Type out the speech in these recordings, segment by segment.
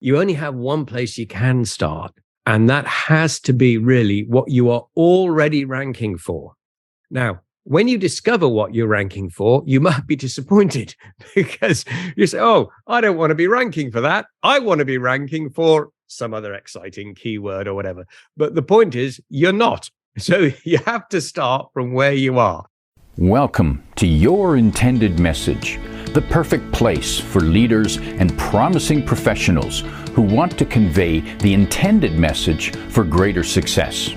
you only have one place you can start. And that has to be really what you are already ranking for. Now, when you discover what you're ranking for, you might be disappointed because you say, oh, I don't want to be ranking for that. I want to be ranking for some other exciting keyword or whatever. But the point is, you're not. So you have to start from where you are. Welcome to Your Intended Message, the perfect place for leaders and promising professionals who want to convey the intended message for greater success.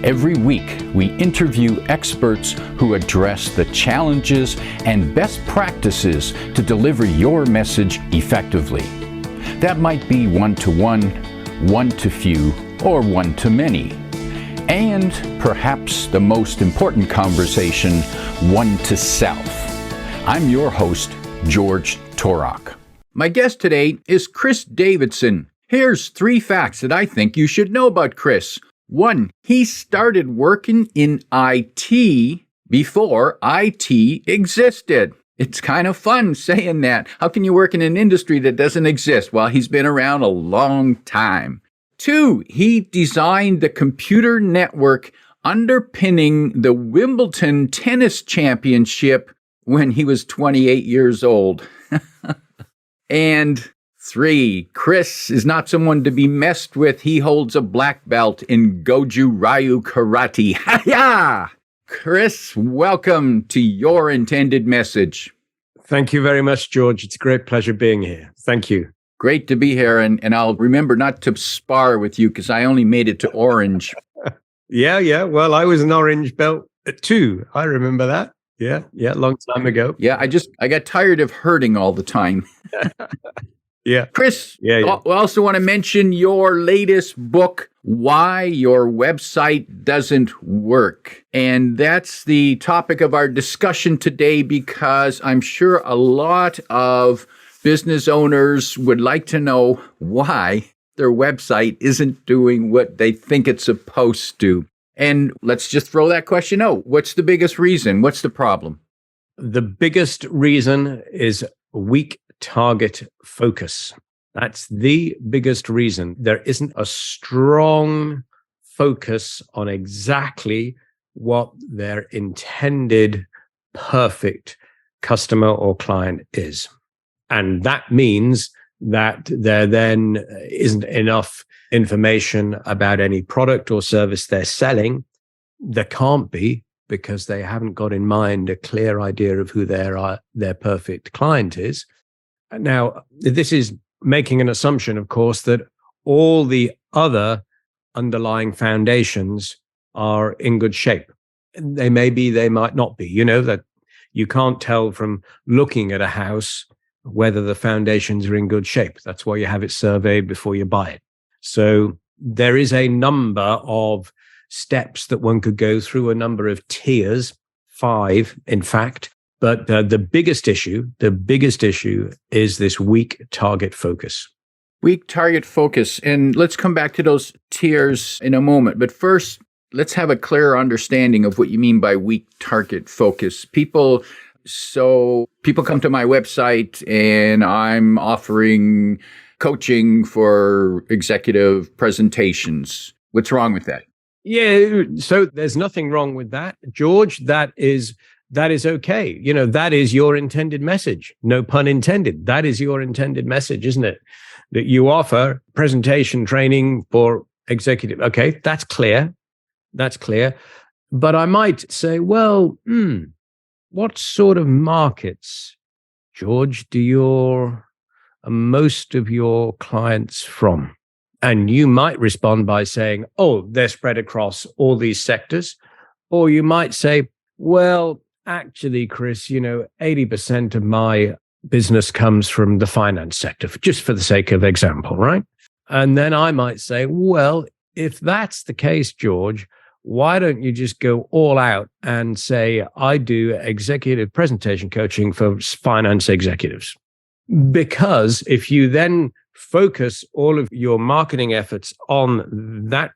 Every week, we interview experts who address the challenges and best practices to deliver your message effectively. That might be one-to-one, one-to-few, or one-to-many. And perhaps the most important conversation, one-to-self. I'm your host, George Torok. My guest today is Chris Davidson. Here's 3 facts that I think you should know about Chris. 1, he started working in IT before IT existed. It's kind of fun saying that. How can you work in an industry that doesn't exist? Well, he's been around a long time. 2, he designed the computer network underpinning the Wimbledon Tennis Championship when he was 28 years old. And 3, Chris is not someone to be messed with. He holds a black belt in Goju Ryu Karate. Ha-ya! Chris, welcome to Your Intended Message. Thank you very much, George. It's a great pleasure being here. Thank you. Great to be here, and I'll remember not to spar with you because I only made it to orange. Yeah. Well, I was an orange belt too. I remember that. Yeah, long time ago. Yeah, I got tired of hurting all the time. Yeah. Chris, yeah. We also want to mention your latest book, Why Your Website Doesn't Work. And that's the topic of our discussion today because I'm sure a lot of business owners would like to know why their website isn't doing what they think it's supposed to. And let's just throw that question out. What's the biggest reason? What's the problem? The biggest reason is weak target focus. That's the biggest reason. There isn't a strong focus on exactly what their intended perfect customer or client is. And that means that there then isn't enough information about any product or service they're selling. There can't be because they haven't got in mind a clear idea of who their perfect client is. Now, this is making an assumption, of course, that all the other underlying foundations are in good shape. They may be, they might not be. You know, that you can't tell from looking at a house whether the foundations are in good shape. That's why you have it surveyed before you buy it. So there is a number of steps that one could go through, a number of tiers, 5, in fact. But the biggest issue is this weak target focus. Weak target focus. And let's come back to those tiers in a moment. But first, let's have a clearer understanding of what you mean by weak target focus. People come to my website and I'm offering coaching for executive presentations. What's wrong with that? Yeah, so there's nothing wrong with that, George. That is okay. You know, that is your intended message. No pun intended. That is your intended message, isn't it? That you offer presentation training for executive. Okay, that's clear. But I might say, well, what sort of markets, George, do most of your clients from? And you might respond by saying, oh, they're spread across all these sectors. Or you might say, well, actually, Chris, 80% of my business comes from the finance sector, just for the sake of example, right? And then I might say, well, if that's the case, George, why don't you just go all out and say, I do executive presentation coaching for finance executives? Because if you then focus all of your marketing efforts on that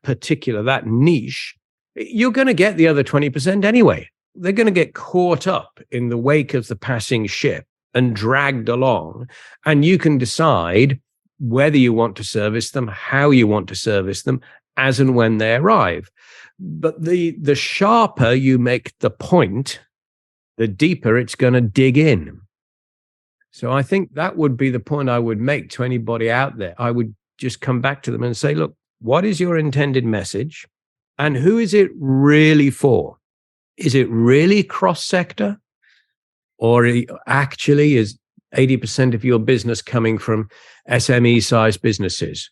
niche, you're going to get the other 20% anyway. They're going to get caught up in the wake of the passing ship and dragged along. And you can decide whether you want to service them, how you want to service them, as and when they arrive. But the sharper you make the point, the deeper it's going to dig in. So I think that would be the point I would make to anybody out there. I would just come back to them and say, look, what is your intended message? And who is it really for? Is it really cross-sector? Or actually is 80% of your business coming from SME-sized businesses?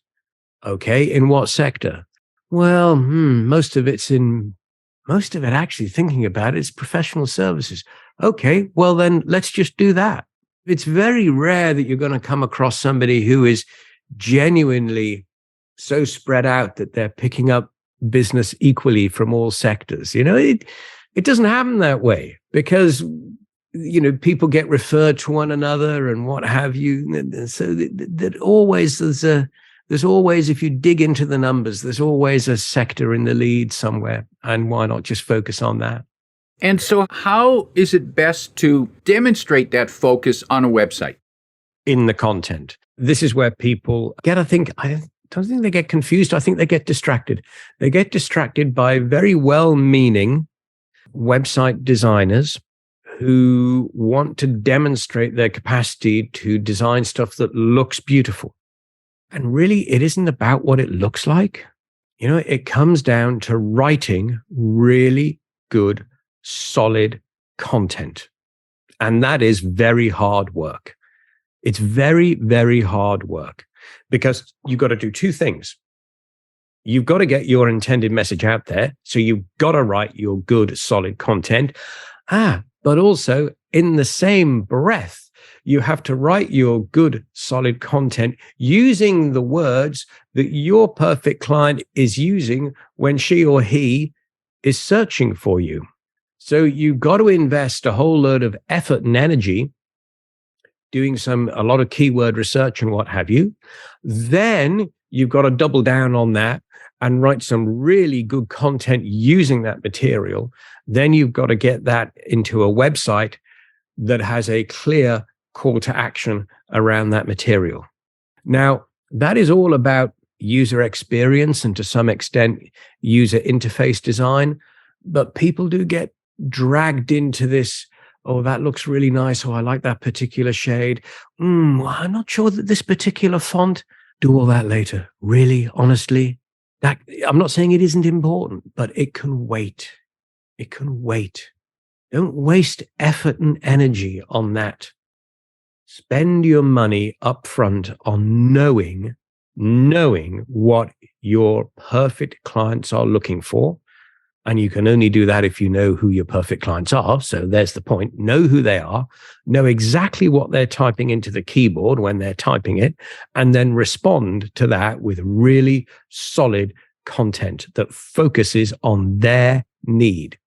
Okay, in what sector? Well, most of it actually, thinking about it, is professional services. Okay, well then let's just do that. It's very rare that you're going to come across somebody who is genuinely so spread out that they're picking up business equally from all sectors. It doesn't happen that way because, people get referred to one another and what have you. So that always there's always, if you dig into the numbers, there's always a sector in the lead somewhere. And why not just focus on that? And so how is it best to demonstrate that focus on a website? In the content. This is where people get, I don't think they get confused. I think they get distracted. They get distracted by very well-meaning website designers who want to demonstrate their capacity to design stuff that looks beautiful. And really, it isn't about what it looks like. It comes down to writing really good, solid content. And that is very hard work. It's very, very hard work because you've got to do two things. You've got to get your intended message out there. So you've got to write your good, solid content. But also in the same breath, you have to write your good, solid content using the words that your perfect client is using when she or he is searching for you. So you've got to invest a whole load of effort and energy doing a lot of keyword research and what have you. Then you've got to double down on that and write some really good content using that material. Then you've got to get that into a website that has a clear call to action around that material. Now, that is all about user experience and to some extent user interface design, but people do get dragged into this. Oh, that looks really nice. Oh, I like that particular shade. I'm not sure that this particular font. Do all that later. Really, honestly, I'm not saying it isn't important, but it can wait. It can wait. Don't waste effort and energy on that. Spend your money up front on knowing what your perfect clients are looking for. And you can only do that if you know who your perfect clients are. So there's the point. Know who they are, know exactly what they're typing into the keyboard when they're typing it, and then respond to that with really solid content that focuses on their need.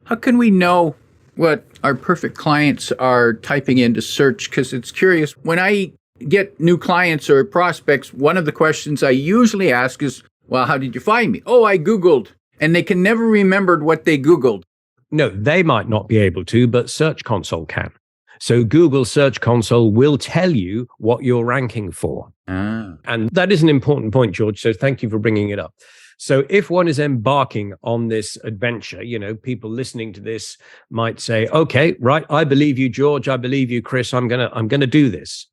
How can we know what our perfect clients are typing into search? Because it's curious. When I get new clients or prospects, one of the questions I usually ask is, well, how did you find me? Oh, I Googled. And they can never remember what they Googled. No, they might not be able to, but Search Console can. So Google Search Console will tell you what you're ranking for. And that is an important point, George. So thank you for bringing it up. So if one is embarking on this adventure, people listening to this might say, okay, right, I believe you, George. I believe you, Chris. I'm gonna do this.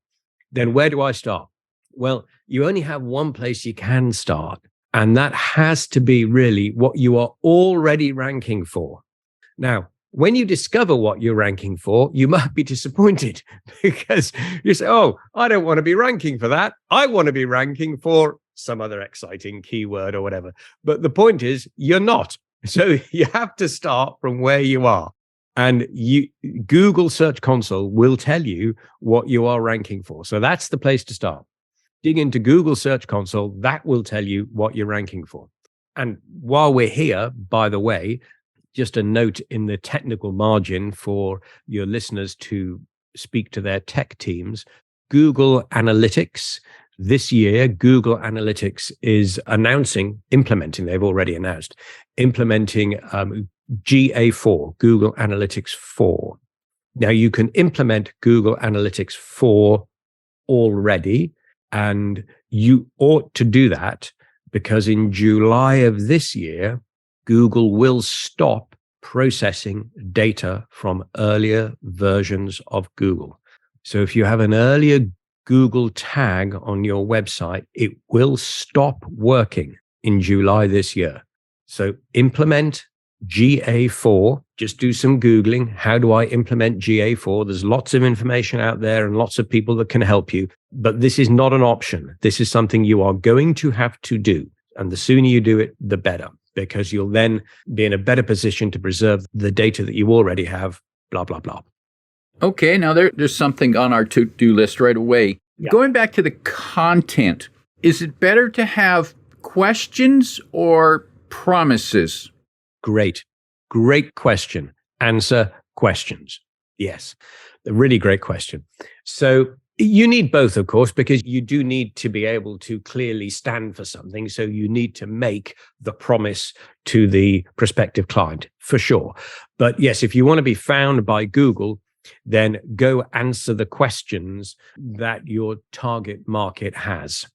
Then where do I start? Well, you only have one place you can start. And that has to be really what you are already ranking for. Now, when you discover what you're ranking for, you might be disappointed because you say, oh, I don't want to be ranking for that. I want to be ranking for some other exciting keyword or whatever. But the point is, you're not. So you have to start from where you are. And Google Search Console will tell you what you are ranking for. So that's the place to start. Dig into Google Search Console, that will tell you what you're ranking for. And while we're here, by the way, just a note in the technical margin for your listeners to speak to their tech teams, Google Analytics. This year, Google Analytics is implementing GA4, Google Analytics 4. Now, you can implement Google Analytics 4 already, And you ought to do that because in July of this year, Google will stop processing data from earlier versions of Google. So if you have an earlier Google tag on your website, it will stop working in July this year. So implement GA4. Just do some Googling. How do I implement GA4? There's lots of information out there and lots of people that can help you, but this is not an option. This is something you are going to have to do. And the sooner you do it, the better, because you'll then be in a better position to preserve the data that you already have, blah, blah, blah. Okay, now there's something on our to-do list right away. Yeah. Going back to the content, is it better to have questions or promises? Great question. Answer questions. Yes, a really great question. So you need both, of course, because you do need to be able to clearly stand for something. So you need to make the promise to the prospective client, for sure. But yes, if you want to be found by Google, then go answer the questions that your target market has.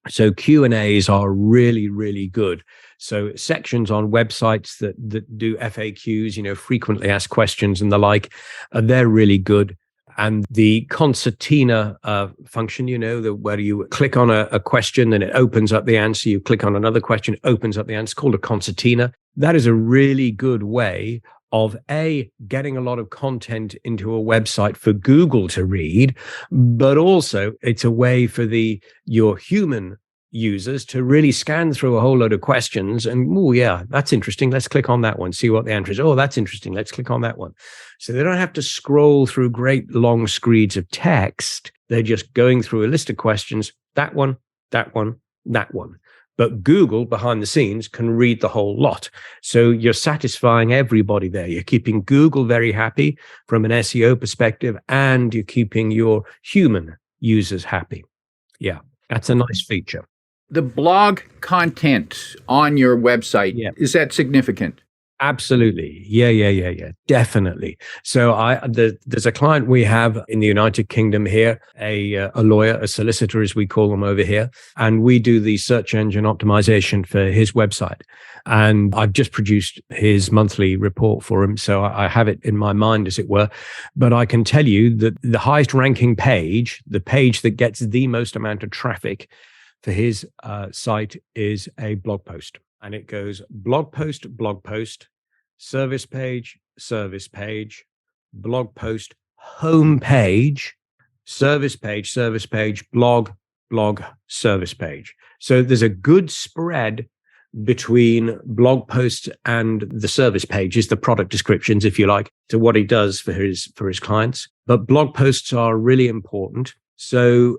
So Q&As are really, really good. So sections on websites that do FAQs, frequently asked questions and the like, they're really good. And the concertina function, where you click on a question and it opens up the answer. You click on another question, it opens up the answer, called a concertina. That is a really good way of getting a lot of content into a website for Google to read, but also it's a way for your human users to really scan through a whole load of questions and, oh yeah, that's interesting. Let's click on that one, see what the answer is. Oh, that's interesting. Let's click on that one. So they don't have to scroll through great long screeds of text. They're just going through a list of questions. That one, that one, that one. But Google behind the scenes can read the whole lot. So you're satisfying everybody there. You're keeping Google very happy from an SEO perspective, and you're keeping your human users happy. Yeah, that's a nice feature. The blog content on your website, is that significant? Absolutely. Yeah. Definitely. So there's a client we have in the United Kingdom here, a lawyer, a solicitor, as we call them over here. And we do the search engine optimization for his website. And I've just produced his monthly report for him. So I have it in my mind, as it were. But I can tell you that the highest ranking page, the page that gets the most amount of traffic for his site, is a blog post. And it goes blog post, service page, blog post, home page, service page, blog, service page. So there's a good spread between blog posts and the service pages, the product descriptions, if you like, to what he does for his clients. But blog posts are really important. So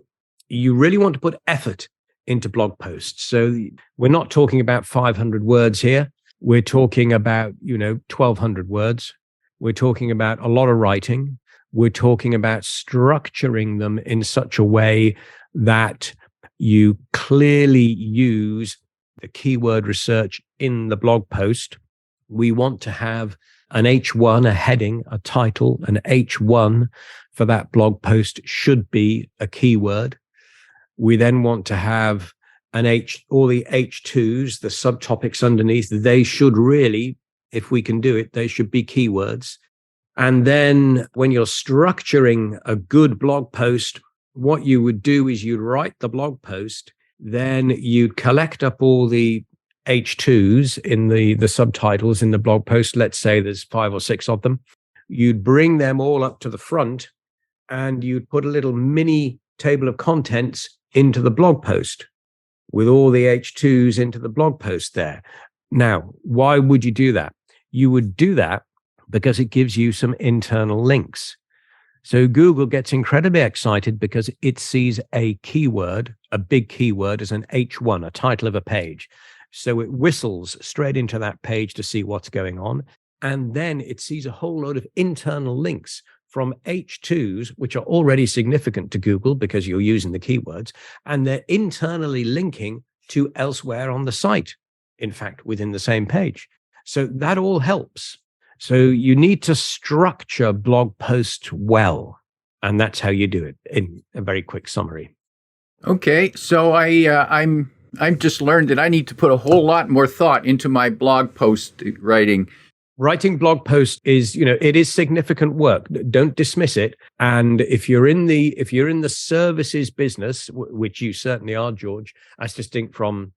you really want to put effort into blog posts. So we're not talking about 500 words here. We're talking about, 1,200 words. We're talking about a lot of writing. We're talking about structuring them in such a way that you clearly use the keyword research in the blog post. We want to have an H1, a heading, a title. An H1 for that blog post should be a keyword. We then want to have all the H2s, the subtopics underneath. They should really, if we can do it, they should be keywords. And then when you're structuring a good blog post, what you would do is you'd write the blog post, then you'd collect up all the H2s in the subtitles in the blog post. Let's say there's 5 or 6 of them. You'd bring them all up to the front and you'd put a little mini table of contents into the blog post with all the H2s into the blog post there. Now, why would you do that? You would do that because it gives you some internal links. So Google gets incredibly excited because it sees a keyword, a big keyword, as an H1, a title of a page. So it whistles straight into that page to see what's going on. And then it sees a whole load of internal links from H2s, which are already significant to Google because you're using the keywords, and they're internally linking to elsewhere on the site, in fact, within the same page. So that all helps. So you need to structure blog posts well, and that's how you do it in a very quick summary. Okay, so I'm just learned that I need to put a whole lot more thought into my blog post writing. Writing blog posts is, it is significant work. Don't dismiss it. And if you're in the services business, which you certainly are, George, as distinct from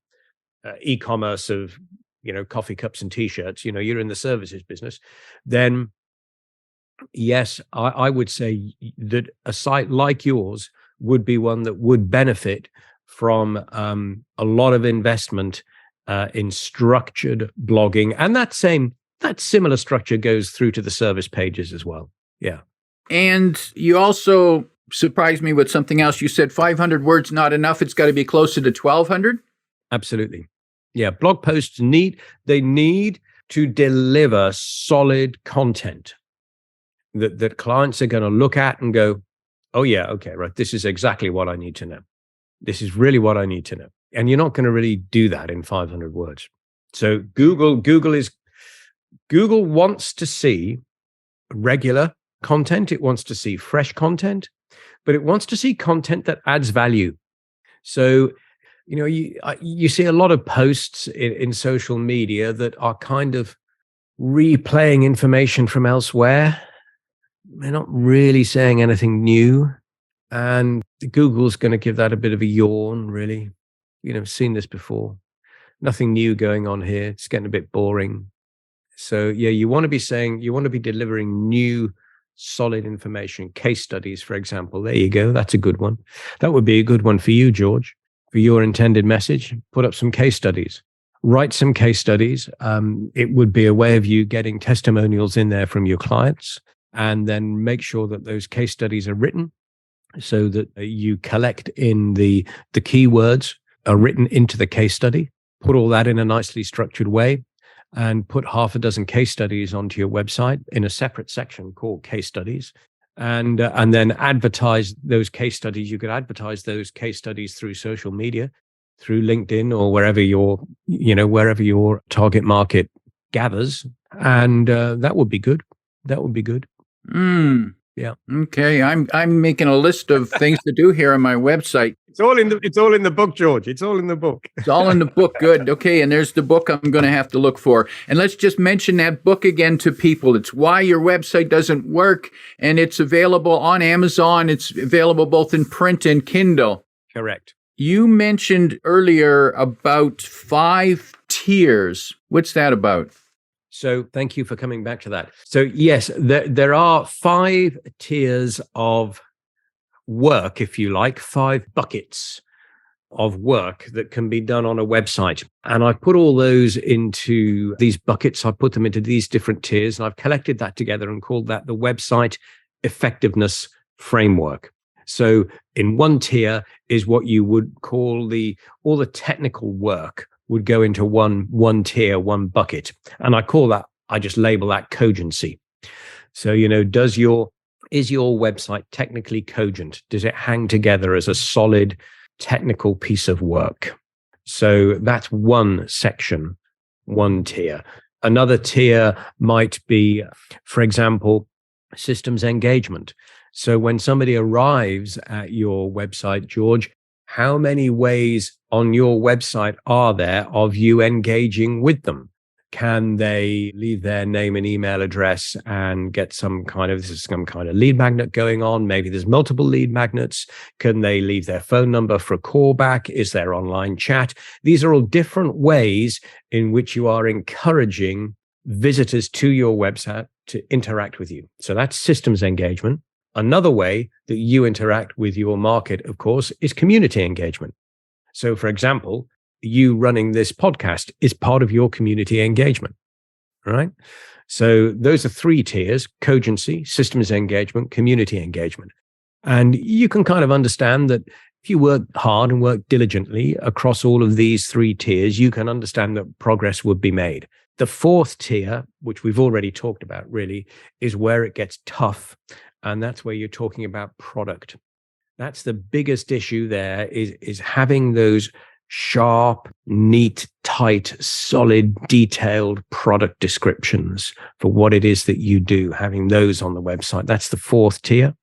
e-commerce of, coffee cups and t-shirts, you're in the services business, then yes, I would say that a site like yours would be one that would benefit from a lot of investment in structured blogging. And that similar structure goes through to the service pages as well. Yeah. And you also surprised me with something else. You said 500 words, not enough. It's got to be closer to 1,200. Absolutely. Yeah. Blog posts need to deliver solid content that clients are going to look at and go, oh yeah, okay, right. This is exactly what I need to know. This is really what I need to know. And you're not going to really do that in 500 words. So Google wants to see regular content. It wants to see fresh content, but it wants to see content that adds value. So, you see a lot of posts in social media that are kind of replaying information from elsewhere. They're not really saying anything new. And Google's going to give that a bit of a yawn, really. Seen this before. Nothing new going on here. It's getting a bit boring. So yeah, you want to be delivering new, solid information, case studies, for example. There you go. That's a good one. That would be a good one for you, George, for your intended message. Put up some case studies. Write some case studies. It would be a way of you getting testimonials in there from your clients, and then make sure that those case studies are written so that you collect in the keywords are written into the case study. Put all that in a nicely structured way, and put half a dozen case studies onto your website in a separate section called case studies, and then advertise those case studies. You could advertise those case studies through social media, through LinkedIn, or wherever your target market gathers, and that would be good. That would be good. Yeah. Okay. I'm making a list of things to do here on my website. It's all in the book, George. It's all in the book. It's all in the book. Good. Okay. And there's the book I'm going to have to look for. And let's just mention that book again to people. It's Why Your Website Doesn't Work. And it's available on Amazon. It's available both in print and Kindle. Correct. You mentioned earlier about 5 tiers. What's that about? So thank you for coming back to that. So yes, there are 5 tiers of work, if you like, 5 buckets of work that can be done on a website. And I've put all those into these buckets. I've put them into these different tiers, and I've collected that together and called that the website effectiveness framework. So in one tier is what you would call all the technical work would go into one tier, one bucket. And I just label that cogency. So, is your website technically cogent? Does it hang together as a solid technical piece of work? So that's one section, one tier. Another tier might be, for example, systems engagement. So when somebody arrives at your website, George, how many ways on your website are there of you engaging with them? Can they leave their name and email address and get some kind of lead magnet going on? Maybe there's multiple lead magnets. Can they leave their phone number for a callback? Is there online chat? These are all different ways in which you are encouraging visitors to your website to interact with you. So that's systems engagement. Another way that you interact with your market, of course, is community engagement. So, for example, you running this podcast is part of your community engagement, right? So those are 3 tiers: cogency, systems engagement, community engagement. And you can kind of understand that if you work hard and work diligently across all of these 3 tiers, you can understand that progress would be made. The 4th tier, which we've already talked about really, is where it gets tough. And that's where you're talking about product. That's the biggest issue there is having those sharp, neat, tight, solid, detailed product descriptions for what it is that you do, having those on the website. That's the 4th tier.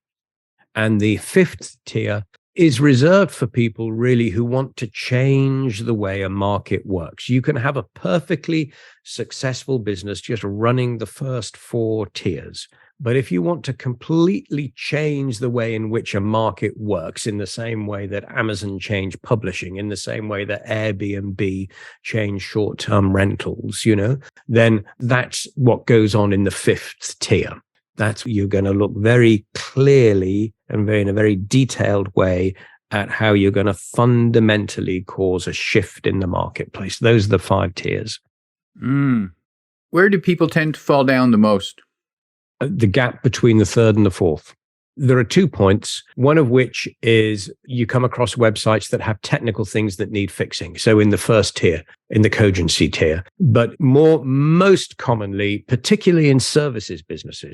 And the 5th tier is reserved for people really who want to change the way a market works. You can have a perfectly successful business just running the first 4 tiers. But if you want to completely change the way in which a market works, in the same way that Amazon changed publishing, in the same way that Airbnb changed short-term rentals, then that's what goes on in the 5th tier. That's you're going to look very clearly and in a very detailed way at how you're going to fundamentally cause a shift in the marketplace. Those are the 5 tiers. Where do people tend to fall down the most? The gap between the 3rd and the 4th. There are 2 points, one of which is you come across websites that have technical things that need fixing. So in the 1st tier, in the cogency tier, but most commonly, particularly in services business,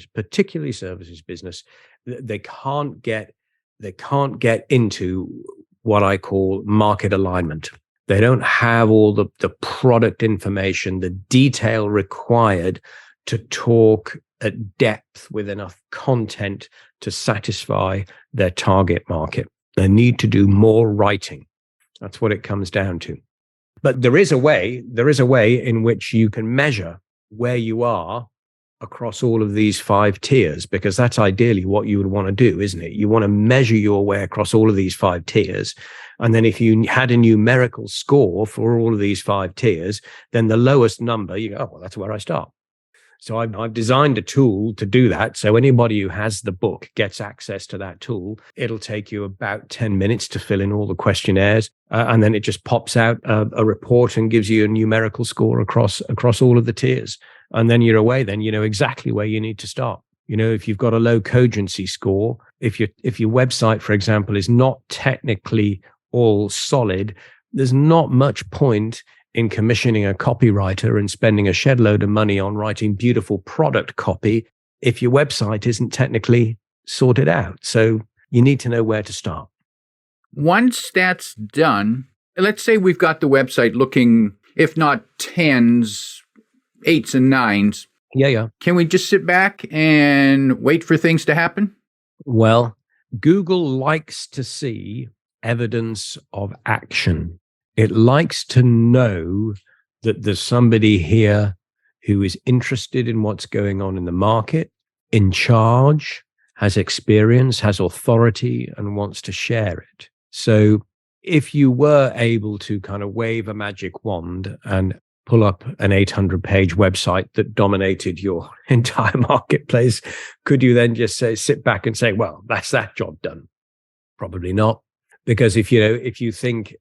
they can't get into what I call market alignment. They don't have all the product information, the detail required to talk at depth with enough content to satisfy their target market. They need to do more writing. That's what it comes down to. But there is a way in which you can measure where you are across all of these 5 tiers, because that's ideally what you would want to do, isn't it? You want to measure your way across all of these 5 tiers. And then if you had a numerical score for all of these 5 tiers, then the lowest number, you go, oh, well, that's where I start. So I've designed a tool to do that. So anybody who has the book gets access to that tool. It'll take you about 10 minutes to fill in all the questionnaires. And then it just pops out a report and gives you a numerical score across all of the tiers. And then you're away. Then you know exactly where you need to start. If you've got a low cogency score, if your website, for example, is not technically all solid, there's not much point in commissioning a copywriter and spending a shed load of money on writing beautiful product copy if your website isn't technically sorted out. So you need to know where to start. Once that's done, let's say we've got the website looking, if not 10s, 8s and 9s. Yeah. Can we just sit back and wait for things to happen? Well, Google likes to see evidence of action. It likes to know that there's somebody here who is interested in what's going on in the market, in charge, has experience, has authority, and wants to share it. So if you were able to kind of wave a magic wand and pull up an 800-page website that dominated your entire marketplace, could you then just sit back and say, well, that's that job done? Probably not. Because if you think,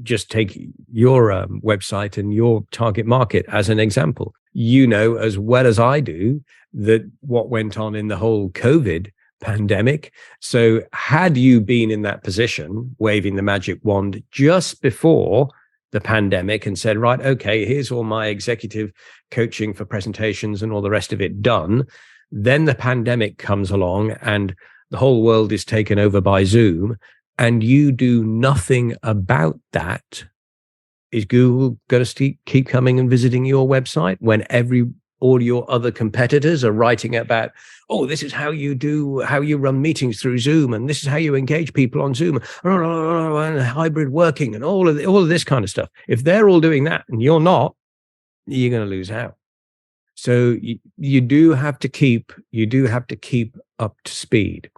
just take your website and your target market as an example, as well as I do that what went on in the whole COVID pandemic. So had you been in that position, waving the magic wand just before the pandemic and said, right, okay, here's all my executive coaching for presentations and all the rest of it done, then the pandemic comes along and the whole world is taken over by Zoom, and you do nothing about that, is Google going to keep coming and visiting your website when all your other competitors are writing about, oh, this is how you run meetings through Zoom, and this is how you engage people on Zoom, and hybrid working, and all of this kind of stuff. If they're all doing that and you're not, you're going to lose out. So you do have to keep up to speed.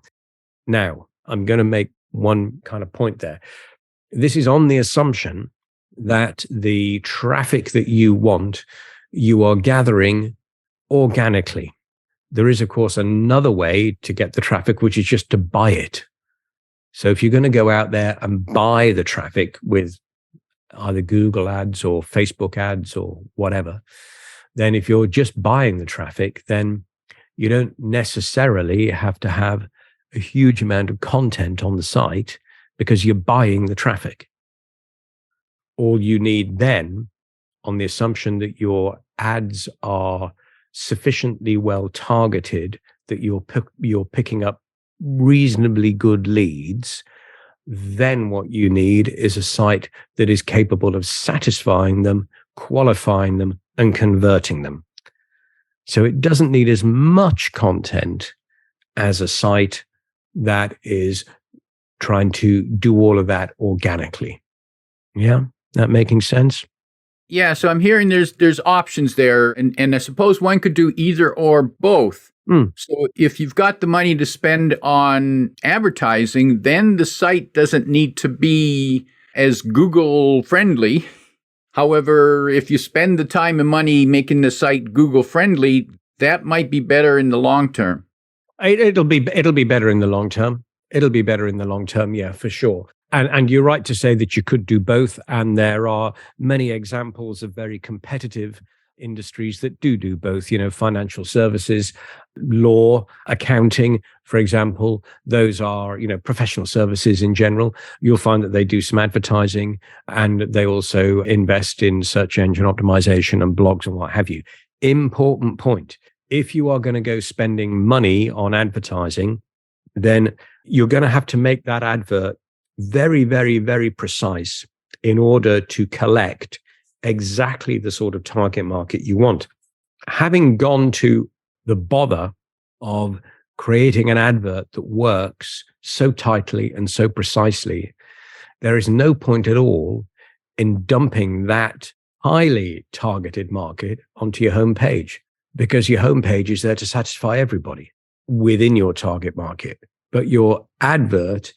Now, I'm going to make one kind of point there. This is on the assumption that the traffic that you want, you are gathering organically. There is, of course, another way to get the traffic, which is just to buy it. So if you're going to go out there and buy the traffic with either Google ads or Facebook ads or whatever, then if you're just buying the traffic, then you don't necessarily have to have a huge amount of content on the site because you're buying the traffic. All you need then, on the assumption that your ads are sufficiently well targeted, that you're picking up reasonably good leads, then what you need is a site that is capable of satisfying them, qualifying them, and converting them. So it doesn't need as much content as a site that is trying to do all of that organically. Yeah, that making sense? Yeah, so I'm hearing there's options there, and I suppose one could do either or both. So if you've got the money to spend on advertising, then the site doesn't need to be as Google friendly. However, if you spend the time and money making the site Google friendly, that might be better in the long term. It'll be better in the long term. It'll be better in the long term, yeah, for sure. And you're right to say that you could do both. And there are many examples of very competitive industries that do both, financial services, law, accounting, for example. Those are, professional services in general. You'll find that they do some advertising, and they also invest in search engine optimization and blogs and what have you. Important point. If you are going to go spending money on advertising, then you're going to have to make that advert very, very, very precise in order to collect exactly the sort of target market you want. Having gone to the bother of creating an advert that works so tightly and so precisely, there is no point at all in dumping that highly targeted market onto your homepage, because your homepage is there to satisfy everybody within your target market. But your advert,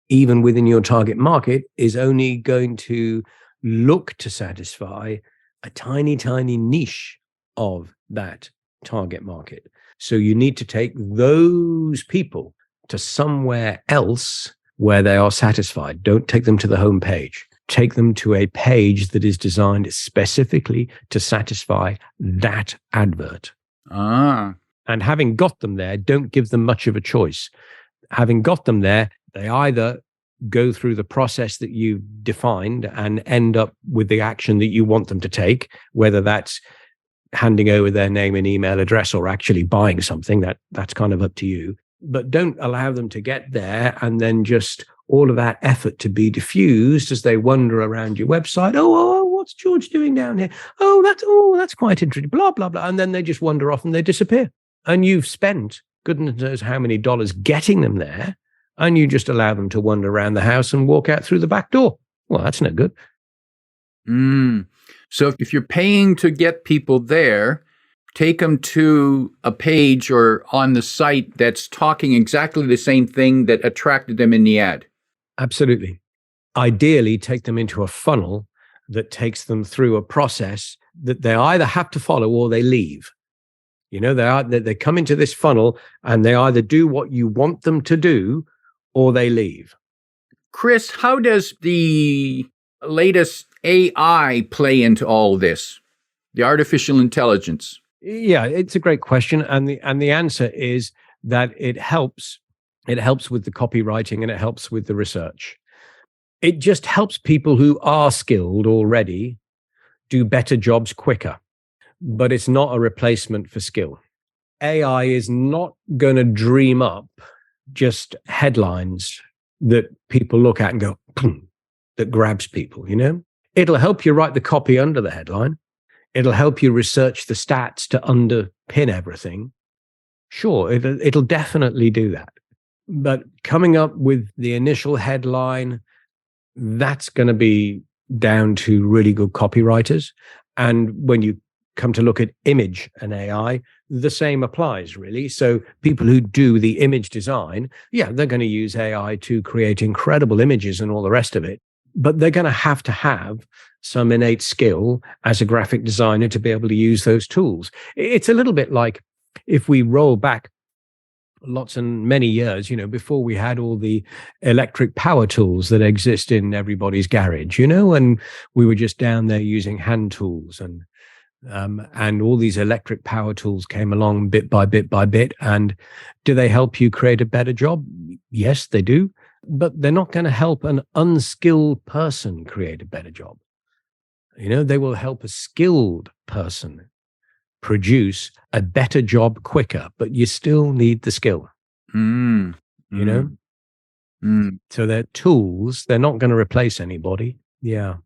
even within your target market, is only going to look to satisfy a tiny, tiny niche of that target market. So you need to take those people to somewhere else where they are satisfied. Don't take them to the homepage. Take them to a page that is designed specifically to satisfy that advert. And having got them there, don't give them much of a choice. Having got them there, they either go through the process that you've defined and end up with the action that you want them to take, whether that's handing over their name and email address or actually buying something. That's kind of up to you. But don't allow them to get there and then just all of that effort to be diffused as they wander around your website. Oh, what's George doing down here? That's quite interesting. Blah, blah, blah. And then they just wander off and they disappear. And you've spent goodness knows how many dollars getting them there, and you just allow them to wander around the house and walk out through the back door. Well, that's no good. So if you're paying to get people there, take them to a page or on the site that's talking exactly the same thing that attracted them in the ad. Absolutely. Ideally, take them into a funnel that takes them through a process that they either have to follow or they leave. They come into this funnel and they either do what you want them to do or they leave. Chris, how does the latest AI play into all this? The artificial intelligence? Yeah, it's a great question. And the answer is that it helps. It helps with the copywriting and it helps with the research. It just helps people who are skilled already do better jobs quicker. But it's not a replacement for skill. AI is not going to dream up just headlines that people look at and go, that grabs people, It'll help you write the copy under the headline. It'll help you research the stats to underpin everything. Sure, it'll definitely do that. But coming up with the initial headline, that's going to be down to really good copywriters. And when you come to look at image and AI, the same applies really. So people who do the image design, they're going to use AI to create incredible images and all the rest of it. But they're going to have some innate skill as a graphic designer to be able to use those tools. It's a little bit like if we roll back lots and many years, before we had all the electric power tools that exist in everybody's garage, and we were just down there using hand tools and all these electric power tools came along bit by bit by bit. And do they help you create a better job? Yes, they do. But they're not going to help an unskilled person create a better job. They will help a skilled person produce a better job quicker, but you still need the skill. So they're tools. They're not going to replace anybody. Yeah.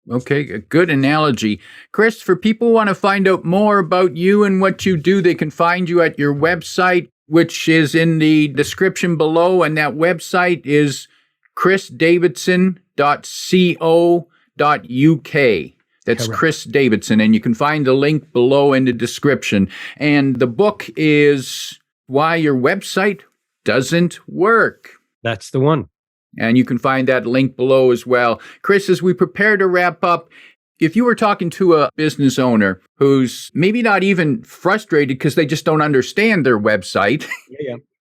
Okay, a good analogy. Chris, for people who want to find out more about you and what you do, they can find you at your website, which is in the description below, and that website is chrisdavidson.co.uk. That's Correct. Chris Davidson, and you can find the link below in the description. And the book is Why Your Website Doesn't Work. That's the one. And you can find that link below as well. Chris, as we prepare to wrap up, if you were talking to a business owner who's maybe not even frustrated because they just don't understand their website,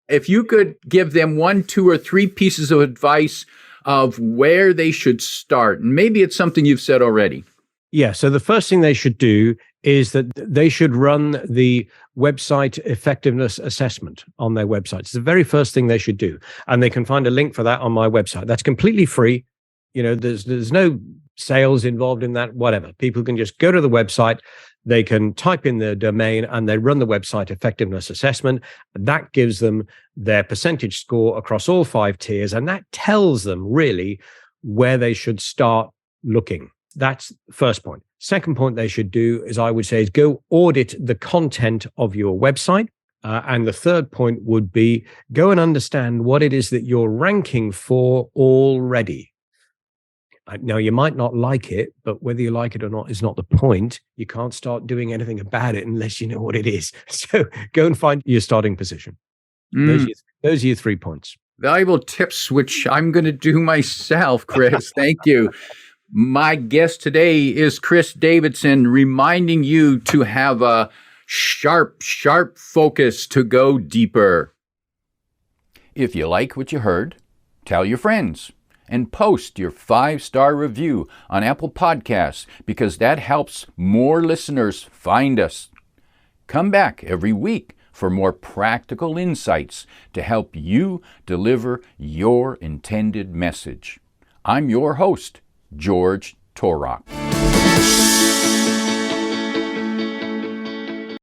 if you could give them 1, 2, or 3 pieces of advice of where they should start, and maybe it's something you've said already. Yeah. So the first thing they should do is that they should run the website effectiveness assessment on their website. It's the very first thing they should do. And they can find a link for that on my website. That's completely free. There's no sales involved in that, whatever. People can just go to the website, they can type in their domain, and they run the website effectiveness assessment. That gives them their percentage score across all 5 tiers. And that tells them really where they should start looking. That's the first point. Second point they should do is, I would say, is go audit the content of your website. And the third point would be go and understand what it is that you're ranking for already. Now, you might not like it, but whether you like it or not is not the point. You can't start doing anything about it unless you know what it is. So go and find your starting position. Those are your 3 points. Valuable tips, which I'm going to do myself, Chris. Thank you. My guest today is Chris Davidson, reminding you to have a sharp focus to go deeper. If you like what you heard, tell your friends and post your 5-star review on Apple Podcasts, because that helps more listeners find us. Come back every week for more practical insights to help you deliver your intended message. I'm your host, George Torok.